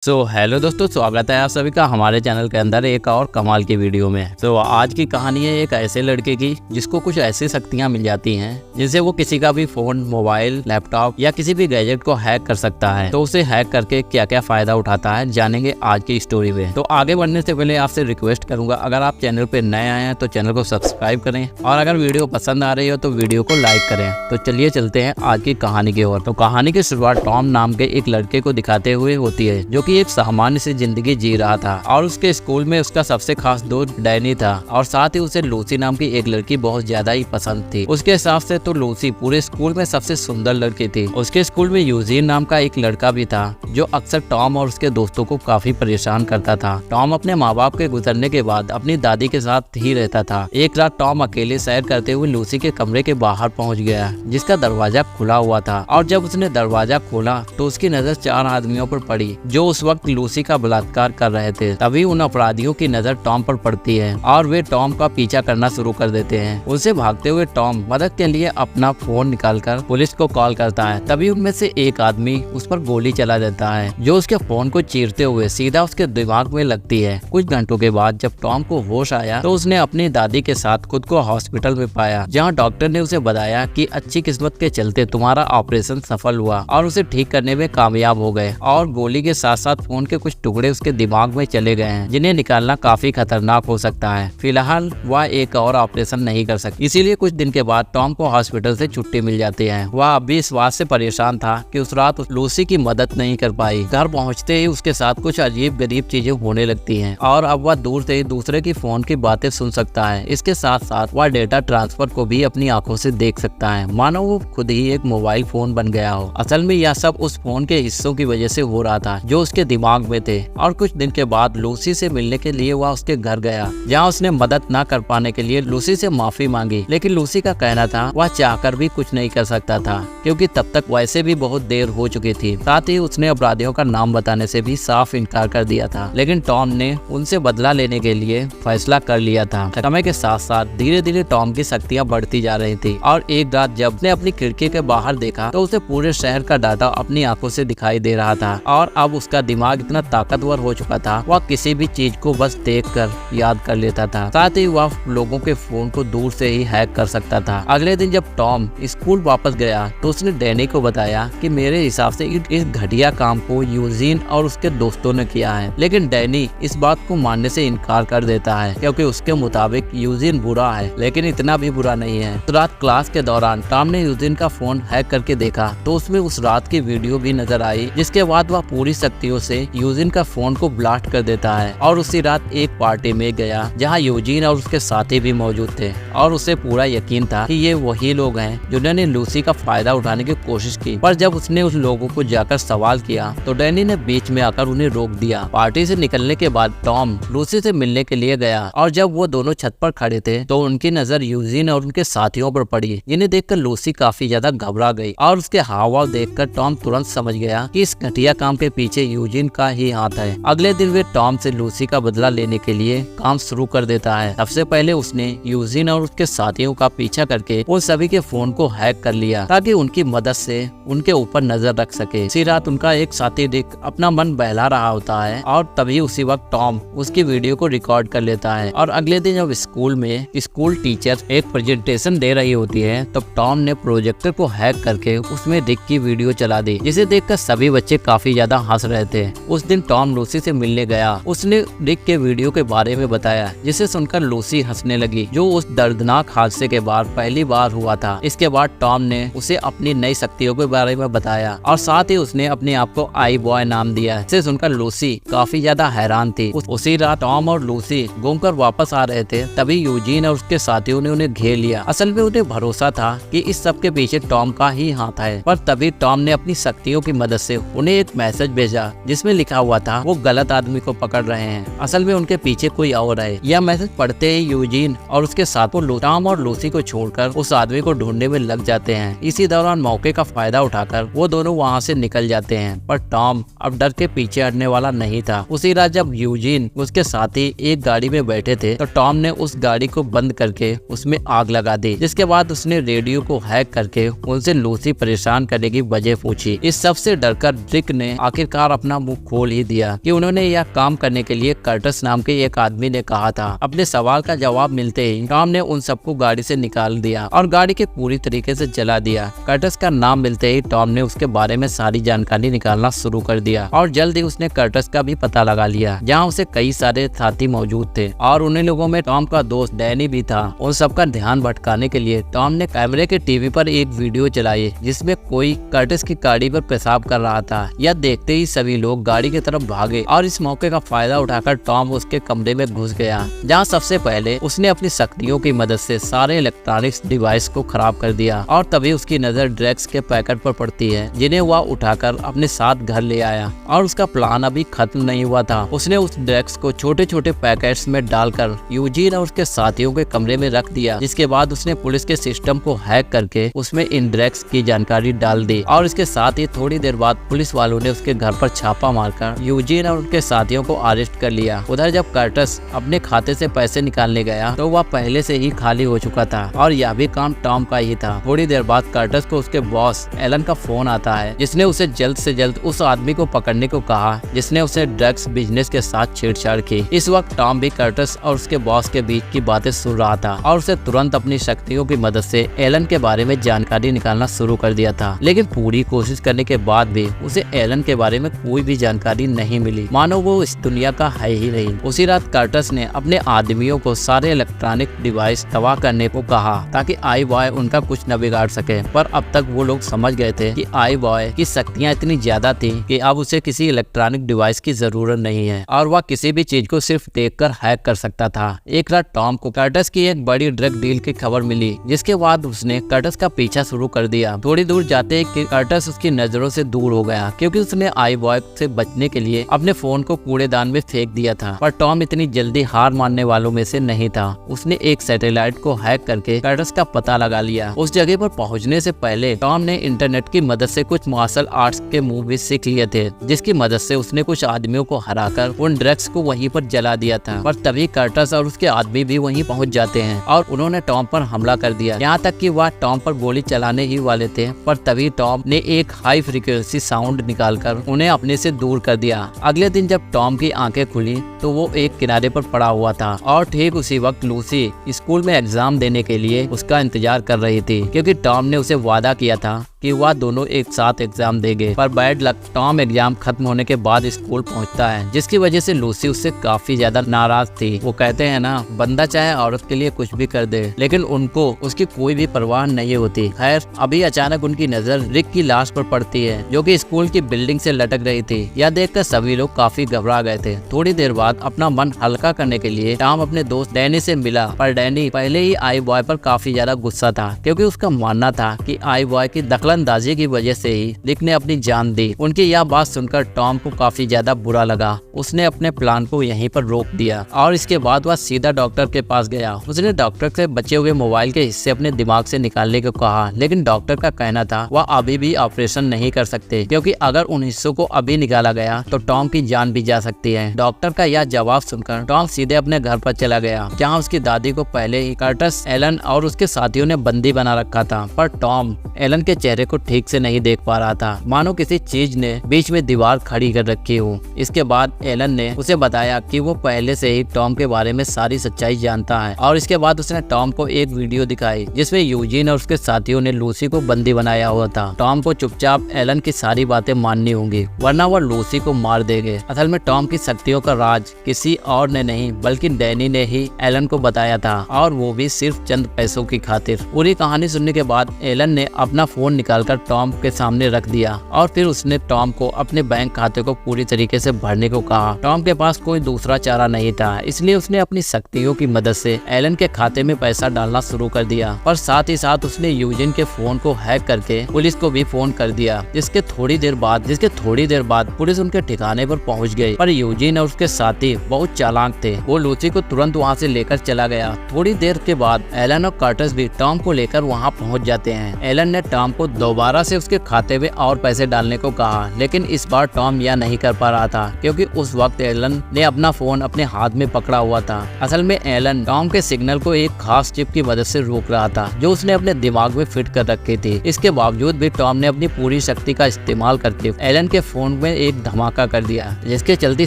Hello दोस्तों, स्वागत है आप सभी का हमारे चैनल के अंदर एक और कमाल की वीडियो में। आज की कहानी है एक ऐसे लड़के की जिसको कुछ ऐसी शक्तियां मिल जाती हैं जिनसे वो किसी का भी फोन, मोबाइल, लैपटॉप या किसी भी गैजेट को हैक कर सकता है। तो उसे हैक करके क्या क्या फायदा उठाता है जानेंगे आज की स्टोरी में। तो आगे बढ़ने से पहले आपसे रिक्वेस्ट करूंगा, अगर आप चैनल पे नए आए हैं तो चैनल को सब्सक्राइब करें और अगर वीडियो पसंद आ रही हो तो वीडियो को लाइक करें। तो चलिए चलते हैं आज की कहानी की ओर। तो कहानी की शुरुआत टॉम नाम के एक लड़के को दिखाते हुए होती है जो कि एक सामान्य सी जिंदगी जी रहा था और उसके स्कूल में उसका सबसे खास दोस्त डैनी था और साथ ही उसे लूसी नाम की एक लड़की बहुत ज्यादा ही पसंद थी। उसके हिसाब से तो लूसी पूरे स्कूल में सबसे सुंदर लड़की थी। उसके स्कूल में यूजीन नाम का एक लड़का भी था जो अक्सर टॉम और उसके दोस्तों को काफी परेशान करता था। टॉम अपने माँ बाप के गुजरने के बाद अपनी दादी के साथ ही रहता था। एक रात टॉम अकेले सैर करते हुए लूसी के कमरे के बाहर पहुँच गया जिसका दरवाजा खुला हुआ था और जब उसने दरवाजा खोला तो उसकी नजर 4 आदमियों पर पड़ी जो उस वक्त लूसी का बलात्कार कर रहे थे। तभी उन अपराधियों की नजर टॉम पर पड़ती है और वे टॉम का पीछा करना शुरू कर देते हैं। उनसे भागते हुए टॉम मदद के लिए अपना फोन निकालकर पुलिस को कॉल करता है। तभी उनमें से एक आदमी उस पर गोली चला देता है जो उसके फोन को चीरते हुए सीधा उसके दिमाग में लगती है। कुछ घंटों के बाद जब टॉम को होश आया तो उसने अपनी दादी के साथ खुद को हॉस्पिटल में पाया जहाँ डॉक्टर ने उसे बताया कि अच्छी किस्मत के चलते तुम्हारा ऑपरेशन सफल हुआ और उसे ठीक करने में कामयाब हो गए और गोली के साथ साथ फोन के कुछ टुकड़े उसके दिमाग में चले गए हैं जिन्हें निकालना काफी खतरनाक हो सकता है। फिलहाल वह एक और ऑपरेशन नहीं कर सकती, इसीलिए कुछ दिन के बाद टॉम को हॉस्पिटल से छुट्टी मिल जाती है। वह अब भी इस बात से परेशान था कि उस रात लूसी की मदद नहीं कर पाई। घर पहुंचते ही उसके साथ कुछ अजीब गरीब चीजें होने लगती हैं और अब वह दूर से ही दूसरे की फोन की बातें सुन सकता है। इसके साथ साथ वह डेटा ट्रांसफर को भी अपनी आंखों से देख सकता है, मानो वो खुद ही एक मोबाइल फोन बन गया हो। असल में यह सब उस फोन के हिस्सों की वजह से हो रहा था जो उसके दिमाग में थे। और कुछ दिन के बाद लूसी से मिलने के लिए वह उसके घर गया जहां उसने मदद न कर पाने के लिए लूसी से माफी मांगी, लेकिन लूसी का कहना था वह चाहकर भी कुछ नहीं कर सकता था क्योंकि तब तक वैसे भी बहुत देर हो चुकी थी। साथ ही उसने अपराधियों का नाम बताने से भी साफ इनकार कर दिया था, लेकिन टॉम ने उनसे बदला लेने के लिए फैसला कर लिया था। समय के साथ साथ धीरे धीरे टॉम की शक्तियाँ बढ़ती जा रही थी और एक रात जब उसने अपनी खिड़की के बाहर देखा तो उसे पूरे शहर का डाटा अपनी आंखों से दिखाई दे रहा था और अब उसका दिमाग इतना ताकतवर हो चुका था वह किसी भी चीज को बस देखकर याद कर लेता था। साथ ही वह लोगों के फोन को दूर से ही हैक कर सकता था। अगले दिन जब टॉम स्कूल वापस गया तो उसने डैनी को बताया कि मेरे हिसाब से इस घटिया काम को यूजीन और उसके दोस्तों ने किया है, लेकिन डैनी इस बात को मानने से इनकार कर देता है क्योंकि उसके मुताबिक यूजीन बुरा है, लेकिन इतना भी बुरा नहीं है। तो रात क्लास के दौरान टॉम ने यूजीन का फोन हैक करके देखा तो उसमें उस रात की वीडियो भी नजर आई, जिसके बाद वह पूरी शक्तियों से यूजीन का फोन को ब्लास्ट कर देता है और उसी रात एक पार्टी में गया जहां यूजीन और उसके साथी भी मौजूद थे और उसे पूरा यकीन था कि ये वही लोग हैं जिन्होंने लूसी का फायदा उठाने की कोशिश की। पर जब उसने उस लोगों को जाकर सवाल किया तो डैनी ने बीच में आकर उन्हें रोक दिया। पार्टी से निकलने के बाद टॉम लूसी से मिलने के लिए गया और जब वो दोनों छत पर खड़े थे तो उनकी नजर यूजीन और उनके साथियों पर पड़ी, जिन्हें देखकर लूसी काफी ज्यादा घबरा गई और उसके हाव देखकर टॉम तुरंत समझ गया कि इस घटिया काम के पीछे यूजीन का ही हाथ है। अगले दिन वे टॉम से लूसी का बदला लेने के लिए काम शुरू कर देता है। सबसे पहले उसने यूजीन और उसके साथियों का पीछा करके उन सभी के फोन को हैक कर लिया ताकि उनकी मदद से उनके ऊपर नजर रख सके। इसी रात उनका एक साथी डिक अपना मन बहला रहा होता है और तभी उसी वक्त टॉम उसकी वीडियो को रिकॉर्ड कर लेता है। और अगले दिन जब स्कूल में स्कूल टीचर एक प्रेजेंटेशन दे रही होती है तब टॉम ने प्रोजेक्टर को हैक करके उसमें डिक की वीडियो चला दी, जिसे देखकर सभी बच्चे काफी ज्यादा हंस रहे थे। उस दिन टॉम लूसी से मिलने गया। उसने डिक के वीडियो के बारे में बताया जिसे सुनकर लूसी हंसने लगी, जो उस दर्दनाक हादसे के बाद पहली बार हुआ था। इसके बाद टॉम ने उसे अपनी नई शक्तियों के बारे में बताया और साथ ही उसने अपने आप को आई बॉय नाम दिया। इसे सुनकर लूसी काफी ज्यादा हैरान थी। उसी रात टॉम और लूसी घूमकर वापस आ रहे थे तभी यूजीन और उसके साथियों ने उन्हें घेर लिया। असल में उन्हें भरोसा था कि इस सब के पीछे टॉम का ही हाथ है, पर तभी टॉम ने अपनी शक्तियों की मदद से उन्हें एक मैसेज भेजा जिसमें लिखा हुआ था वो गलत आदमी को पकड़ रहे हैं, असल में उनके पीछे कोई और है। यह मैसेज पढ़ते ही यूजीन और उसके साथों टॉम और लूसी को छोड़कर उस आदमी को ढूंढने में लग जाते हैं। इसी दौरान मौके का फायदा उठाकर वो दोनों वहाँ से निकल जाते हैं, पर टॉम अब डर के पीछे हटने वाला नहीं था। उसी रात जब यूजीन उसके साथी एक गाड़ी में बैठे थे तो टॉम ने उस गाड़ी को बंद करके उसमें आग लगा दी, जिसके बाद उसने रेडियो को हैक करके उनसे लूसी परेशान करने की वजह पूछी। इस सब से डरकर डिक ने आखिरकार अपना मुंह खोल ही दिया कि उन्होंने यह काम करने के लिए कर्टिस नाम के एक आदमी ने कहा था। अपने सवाल का जवाब मिलते ही टॉम ने उन सबको गाड़ी से निकाल दिया और गाड़ी के पूरी तरीके से जला दिया। कर्टिस का नाम मिलते ही टॉम ने उसके बारे में सारी जानकारी निकालना शुरू कर दिया और जल्द ही उसने कर्टिस का भी पता लगा लिया, जहाँ उसे कई सारे साथी मौजूद थे और उन्हीं लोगों में टॉम का दोस्त डैनी भी था। उन सबका ध्यान भटकाने के लिए टॉम ने कैमरे के टीवी पर एक वीडियो चलाई जिसमें कोई कर्टिस की गाड़ी पर पेशाब कर रहा था। यह देखते ही सभी लोग गाड़ी की तरफ भागे और इस मौके का फायदा उठाकर टॉम उसके कमरे में घुस गया, जहाँ सबसे पहले उसने अपनी शक्तियों की मदद से सारे इलेक्ट्रॉनिक्स डिवाइस को खराब कर दिया और तभी उसकी नजर ड्रग्स के पैकेट पर पड़ती है, जिन्हें वह उठाकर अपने साथ घर ले आया। और उसका प्लान अभी खत्म नहीं हुआ था। उसने उस ड्रग्स को छोटे छोटे पैकेट्स में डालकर यूजीन और उसके साथियों के कमरे में रख दिया, जिसके बाद उसने पुलिस के सिस्टम को हैक करके उसमें इन ड्रग्स की जानकारी डाल दी और इसके साथ ही थोड़ी देर बाद पुलिस वालों ने उसके घर पर छापा मारकर यूजीन और उनके साथियों को अरेस्ट कर लिया। उधर जब कर्टिस अपने खाते से पैसे निकालने गया तो वह पहले से ही खाली हो चुका था और यह भी काम टॉम का ही था। थोड़ी देर बाद कर्टिस को उसके बॉस एलन का फोन आता है, जिसने उसे जल्द से जल्द उस आदमी को पकड़ने को कहा जिसने उसे ड्रग्स बिजनेस के साथ छेड़छाड़ की। इस वक्त टॉम भी कर्टिस और उसके बॉस के बीच की बातें सुन रहा था और उसे तुरंत अपनी शक्तियों की मदद से एलन के बारे में जानकारी निकालना शुरू कर दिया था, लेकिन पूरी कोशिश करने के बाद भी उसे एलन के बारे में कोई भी जानकारी नहीं मिली, मानो वो इस दुनिया का है ही नहीं। उसी रात कर्टिस ने अपने आदमियों को सारे इलेक्ट्रॉनिक डिवाइस तबाह करने को कहा ताकि आई बॉय उनका कुछ न बिगाड़ सके, पर अब तक वो लोग समझ गए थे कि आई बॉय की शक्तियां इतनी ज्यादा थी कि अब उसे किसी इलेक्ट्रॉनिक डिवाइस की जरूरत नहीं है और वह किसी भी चीज को सिर्फ देखकर हैक कर सकता था। एक रात टॉम को कर्टिस की एक बड़ी ड्रग डील की खबर मिली, जिसके बाद उसने कर्टिस का पीछा शुरू कर दिया। थोड़ी दूर जाते ही कर्टिस उसकी नजरों से दूर हो गया क्योंकि उसने आई बॉय से बचने के लिए अपने फोन को कूड़ेदान में फेंक दिया था, पर टॉम इतनी जल्दी हार मानने वालों में से नहीं था। उसने एक सैटेलाइट को हैक करके कर्टिस का पता लगा लिया। उस जगह पर पहुंचने से पहले टॉम ने इंटरनेट की मदद से कुछ मार्शल आर्ट्स के मूव भी सीख लिए थे, जिसकी मदद से उसने कुछ आदमियों को हराकर उन ड्रग्स को वहीं पर जला दिया था। पर तभी कर्टिस और उसके आदमी भी वहीं पहुंच जाते हैं और उन्होंने टॉम पर हमला कर दिया, यहाँ तक कि वह टॉम पर गोली चलाने ही वाले थे, पर तभी टॉम ने एक हाई फ्रीक्वेंसी साउंड निकालकर उन्हें अपने से दूर कर दिया। अगले दिन जब टॉम की आंखें खुली तो वो एक किनारे पर पड़ा हुआ था और ठीक उसी वक्त लूसी स्कूल में एग्जाम देने के लिए उसका इंतजार कर रही थी, क्योंकि टॉम ने उसे वादा किया था कि वह दोनों एक साथ एग्जाम देंगे। पर बैड लक, टॉम एग्जाम खत्म होने के बाद स्कूल पहुंचता है, जिसकी वजह से लूसी उससे काफी ज्यादा नाराज थी। वो कहते हैं ना, बंदा चाहे औरत के लिए कुछ भी कर दे, लेकिन उनको उसकी कोई भी परवाह नहीं होती। खैर, अभी अचानक उनकी नजर रिक की लाश पर पड़ती है, जो कि स्कूल की बिल्डिंग से लटक रही थी। यह देखकर सभी लोग काफी घबरा गए थे। थोड़ी देर बाद अपना मन हल्का करने के लिए टॉम अपने दोस्त डैनी से मिला, पर डैनी पहले ही आई बॉय पर काफी ज्यादा गुस्सा था, क्योंकि उसका मानना था कि आई बॉय की दखलंदाजी की वजह से ही रिक ने अपनी जान दी। उनकी यह बात सुनकर टॉम को काफी ज्यादा बुरा लगा। उसने अपने प्लान को यहीं पर रोक दिया और इसके बाद वह सीधा डॉक्टर के पास गया। उसने डॉक्टर से बचे हुए मोबाइल के हिस्से अपने दिमाग से निकालने को कहा, लेकिन डॉक्टर का कहना था वह अभी भी ऑपरेशन नहीं कर सकते, क्योंकि अगर उन हिस्सों को अभी निकाला गया तो टॉम की जान भी जा सकती है। डॉक्टर का यह जवाब सुनकर टॉम सीधे अपने घर पर चला गया, जहाँ उसकी दादी को पहले ही कर्टिस, एलन और उसके साथियों ने बंदी बना रखा था। पर टॉम एलन के चेहरे को ठीक से नहीं देख पा रहा था, मानो किसी चीज ने बीच में दीवार खड़ी कर रखी हो। इसके बाद एलन ने उसे बताया कि वो पहले से ही टॉम के बारे में सारी सच्चाई जानता है, और इसके बाद उसने टॉम को एक वीडियो दिखाई जिसमें यूजीन और उसके साथियों ने लूसी को बंदी बनाया हुआ था। टॉम को चुपचाप एलन की सारी बातें माननी होंगी, वरना वह लूसी को मार देंगे। असल में टॉम की शक्तियों का राज किसी और ने नहीं बल्कि डैनी ने ही एलन को बताया था, और वो भी सिर्फ चंद पैसों की खातिर। पूरी कहानी सुनने के बाद एलन ने अपना फोन निकालकर टॉम के सामने रख दिया और फिर उसने टॉम को अपने बैंक खाते को पूरी तरीके से भरने को कहा। टॉम के पास कोई दूसरा चारा नहीं था, इसलिए उसने अपनी शक्तियों की मदद से एलन के खाते में पैसा डालना शुरू कर दिया, और साथ ही साथ उसने यूजिन के फोन को हैक करके पुलिस को भी फोन कर दिया। जिसके थोड़ी देर बाद पुलिस उनके ठिकाने पर पहुंच गई। पर यूजिन और उसके साथी बहुत चालाक थे, वो लूसी को तुरंत वहाँ से लेकर चला गया। थोड़ी देर के बाद एलन और कर्टिस भी टॉम को लेकर वहाँ पहुँच जाते हैं। एलन ने टॉम को दोबारा से उसके खाते में और पैसे डालने को कहा, लेकिन इस बार टॉम यह नहीं कर पा रहा था क्योंकि उस वक्त एलन ने अपना फोन अपने हाथ में पकड़ा हुआ था। असल में एलन टॉम के सिग्नल को एक खास चिप की मदद से रोक रहा था जो उसने अपने दिमाग में फिट कर रखी थी। इसके बावजूद भी टॉम ने अपनी पूरी शक्ति का इस्तेमाल करके एलन के फोन में एक धमाका कर दिया, जिसके चलते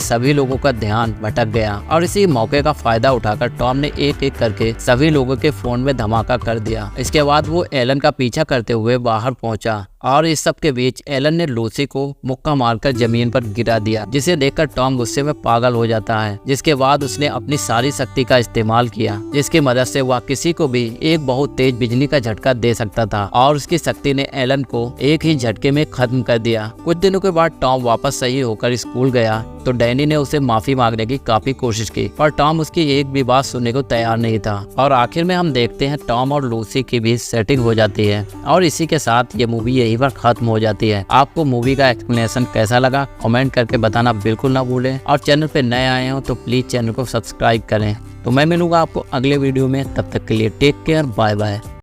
सभी लोगों का ध्यान भटक गया और इसी मौके का फायदा उठाकर टॉम ने एक एक करके सभी लोगों के फोन में धमाका कर दिया। इसके बाद वो एलन का पीछा करते हुए बाहर पहुंचा और इस सब के बीच एलन ने लूसी को मुक्का मारकर जमीन पर गिरा दिया, जिसे देखकर टॉम गुस्से में पागल हो जाता है। जिसके बाद उसने अपनी सारी शक्ति का इस्तेमाल किया, जिसकी मदद से वह किसी को भी एक बहुत तेज बिजली का झटका दे सकता था और उसकी शक्ति ने एलन को एक ही झटके में खत्म कर दिया। कुछ दिनों के बाद टॉम वापस सही होकर स्कूल गया तो डैनी ने उसे माफी मांगने की काफी कोशिश की, पर टॉम उसकी एक भी बात सुनने को तैयार नहीं था और आखिर में हम देखते हैं टॉम और लूसी की भी सेटिंग हो जाती है और इसी के साथ ये मूवी यहीं पर खत्म हो जाती है। आपको मूवी का एक्सप्लेनेशन कैसा लगा कमेंट करके बताना बिल्कुल ना भूलें और चैनल पे नए आए हो तो प्लीज चैनल को सब्सक्राइब करें। तो मैं मिलूंगा आपको अगले वीडियो में, तब तक के लिए टेक केयर, बाय बाय।